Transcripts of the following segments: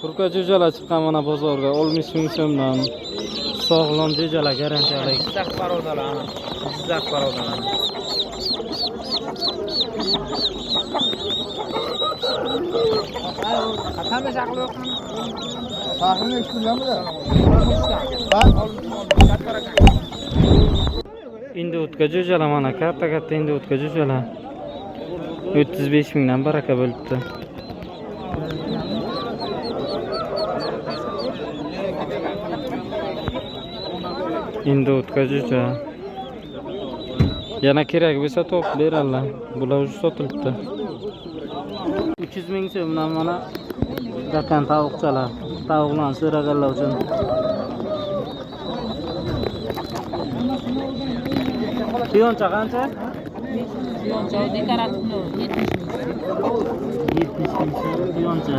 Kurka jo'jalar chiqqan mana bozorga 60 ming so'mdan. Sog'lom jo'jalar garantiyali. Jizzax barodalar ana. Jizzax barodalar. Qatami shaqli yo'qmi? Sahilni ishlayapmi? Endi o'tga jo'jalar mana katta endi o'tga jo'jalar. 35 mingdan baraka bo'libdi. Endi o'tga jo'ja. Yana kerak bo'lsa topib beradilar. Bular o'zi sotilibdi. 300 ming so'mdan mana dakan tovuqchalar. Tovuqlarni so'raganlar uchun. Piyoncha qancha? Piyoncha dekorativni 70 ming. 70 ming so'm piyoncha.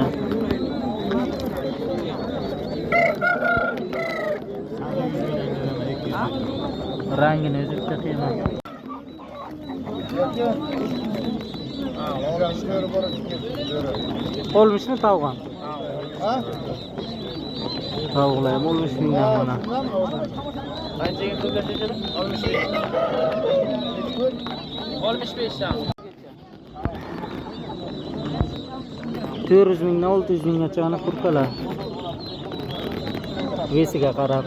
Rangini o'zi bitta qiyin. Olmishmi tovuqan? Ha? Tovuqlar ham 60 mingdan mana. Qanchaga ko'rsatiladi? 65 dan. 400 mingdan 600 minggacha ana kurkalar. Vesiga qarab.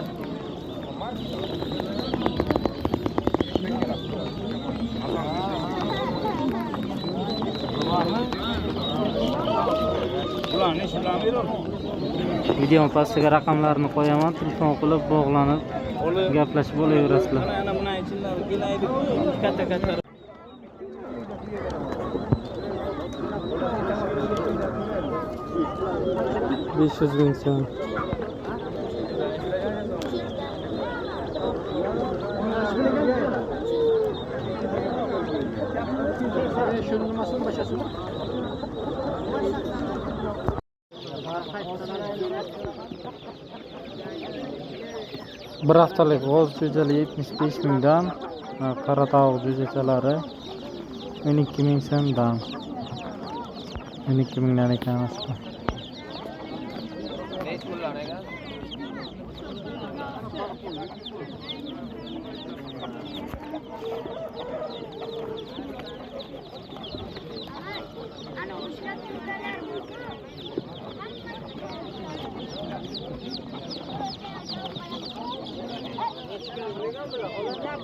Video pastiga raqamlarini qo'yaman, telefon qilib bog'lanib gaplashib olaverasizlar. Mana buni ichiladi, kelaydi, katta. 500 ming so'm. Bir haftalik g'oz jo'jali 75 mingdan, qora tovuq jo'jachalari 12 ming so'mdan. 12 mingdan ekan asli.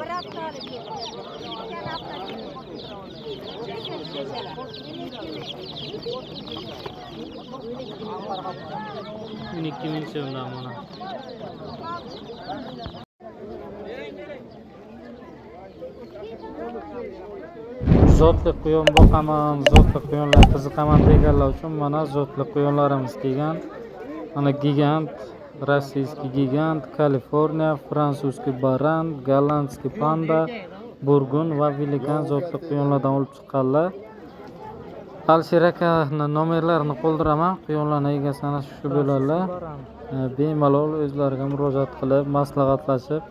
Bir haftalik geçen hafta 12 ming so'mdan mana. Zotli quyon boqaman, zotli quyonlar qiziqaman deganlar uchun mana zotli quyonlarimiz kelgan. Mana gigant, rossiyskiy gigant, Kaliforniya, frantsuzskiy baran, gollandskiy panda, burgun va velikan zotli quyonlardan olib chiqqanlar. Alisher akaning nomerlarini qo'ldiraman. Quyonlarning egasi ana shu bo'ladilar. Bemalol o'zlariga murojaat qilib, maslahatlashib,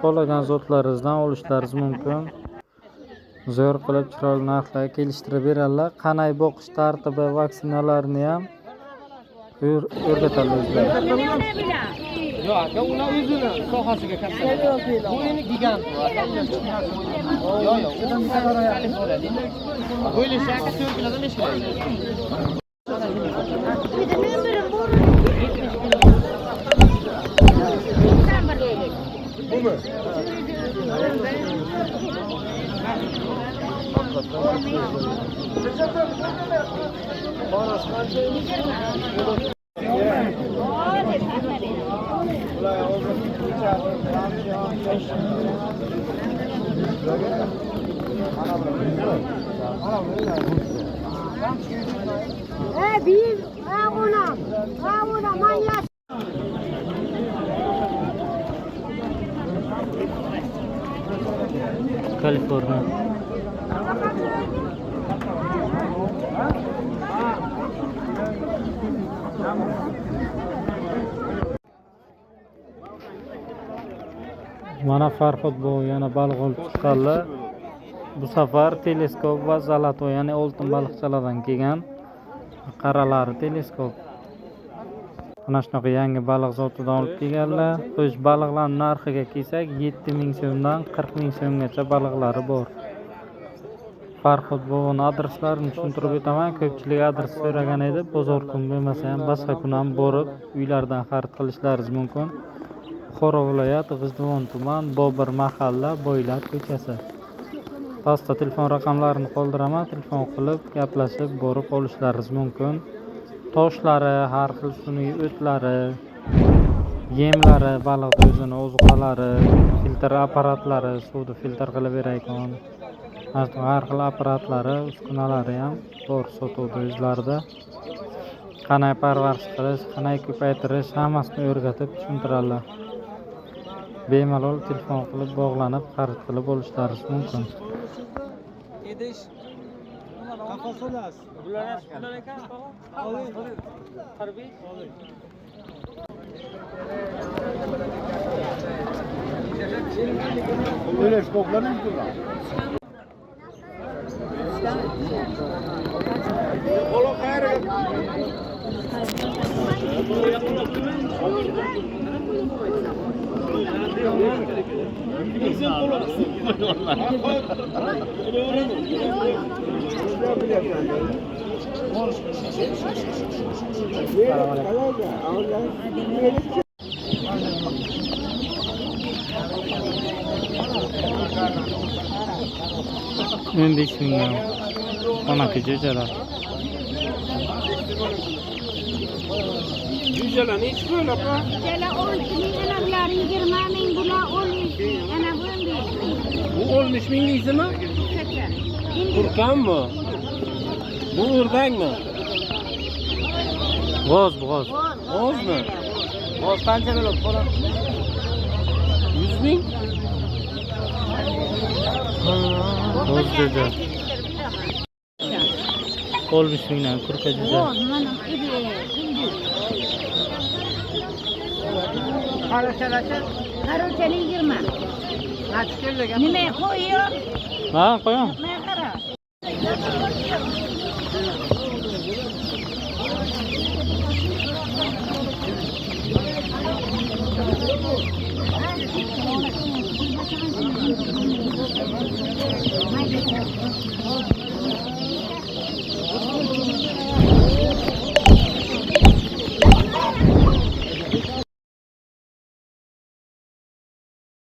xohlagan zotlaringizdan olishlaringiz mumkin. Zo'r qilib chiroyli narxlarga kelishtirib beradilar. Qanday boqish tartibi, vaksinalarni ham o'rgatadilar o'zlari. Yo'q, aka, uni o'zini sohasiga katta. Bu endi gigant bu, aka. Yo'q, bo'lishi aka 4 kilodan 5 kilo. Bumi? Biz, ona manyak. Kaliforniya. Mana Farhod bu yana baliq olib chiqqanlar. Bu safar teleskop va zalato, ya'ni oltin baliqchalardan kelgan. Qaralari teleskop. Mana shunaqa yangi baliq zotidan olib kelganlar. Xo'sh, baliqlarning narxiga kelsak, 7000 so'mdan 40000 so'mgacha baliqlari bor. Farhod bog'ning adreslarini tushuntirib o'taman. Ko'pchilik adres so'ragan edi. Bozor kun bo'lmasa ham boshqa kun ham borib, uylardan xarid qilishlaringiz mumkin. Buxoro viloyati G'ijduvon tuman Bobur mahalla Boylar ko'chasi. Pastda telefon raqamlarini qoldiraman. Telefon qilib, gaplashib borib olishlaringiz mumkin. Toshlari, har xil sun'iy o'tlari, yemlari, baliq o'zini ozuqalari, filtr apparatlari, suvni filtr qilib berayotgan. Har xil apparatlari, uskunalari ham bor sotuvda o'zlarida. Qanday parvarish qilish, qanday ko'paytirish hammasini o'rgatib tushuntiradilar. Bemalol telefon qilib bog'lanib, xarid qilib olishlaringiz mumkin. Idish. Qafasolas. Bular ekan. Harbiy. Öyle skoplarını mı kullan? Oğlum hayır. Endi ishingdan onaki jo'jalar. Jo'jalar nechi pul opa? Jala 12 ming, ana bular 20 ming, bular 13 ming, ana bu 15 ming. Bu 13 ming deysizmi? Turkanmi? Bu o'rdakmi? G'oz. G'ozmi? G'oz qancha bo'ladi qo'la? 100 ming? G'oz jo'ja. 15 mingdan kurka jo'ja. Mana Qarochaning 20. Nima qo'yyor? Ha, qo'yam. Men qara. Mayda.